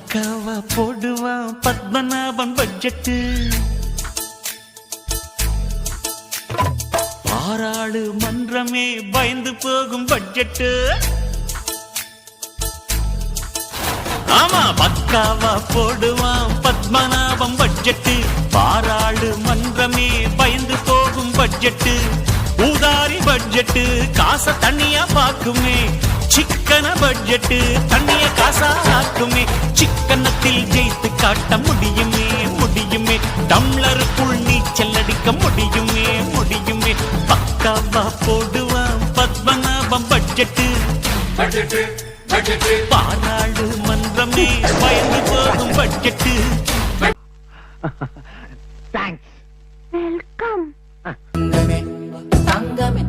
பக்காவா போடுவான் பத்மநாபன் பட்ஜெட்டு. பாராளு மன்றமே பயந்து போகும் பட்ஜெட்டு. ஆமா, பக்காவா போடுவான் பத்மநாபம் பட்ஜெட்டு. பாராளு மன்றமே பயந்து போகும் பட்ஜெட்டு. ஊதாரி பட்ஜெட்டு காச தண்ணியா பாக்குமே. சிக்கன பட்ஜெட்டு தண்ணிய காசா ஆக்குமே. சிக்கனத்தில் ஜெயித்து காட்ட முடியுமே முடியுமே. டம்ளருக்குள் நீச்சல் அடிக்க முடியுமே முடியுமே. பக்காவா போடுவான் பத்மநாபம் பட்ஜெட்டு. பாராளு மன்றமே பயந்து போகும் பட்ஜெட்டு. தேங்க்ஸ். வெல்கம். தங்கமே